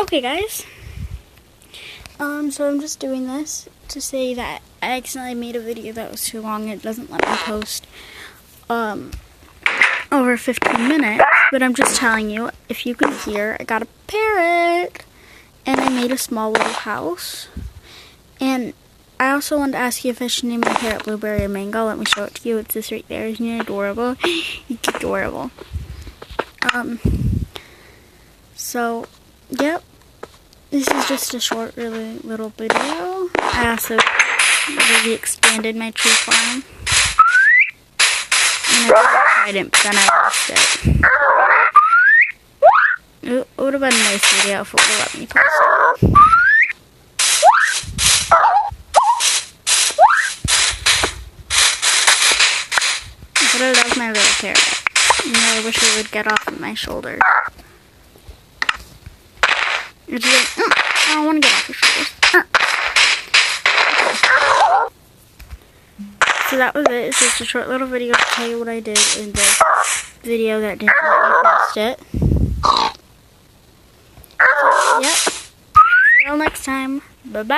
Okay, guys. So I'm just doing this to say that I accidentally made a video that was too long. It doesn't let me post over 15 minutes, but I'm just telling you, if you can hear, I got a parrot, and I made a small little house. And I also wanted to ask you if I should name my parrot Blueberry or Mango. Let me show it to you. It's this right there. Isn't it adorable? It's adorable. So, yep. This is just a short, really little video. I also really expanded my tree farm. And I tried it, but then I lost it. It would have been a nice video if it would have let me post it. But I love my little parrot. You know, I wish it would get off of my shoulder. It's like, I don't want to get off your shoulders. So that was it. It's just a short little video to tell you what I did in the video that didn't let me post it. So, yep. See you all next time. Bye-bye.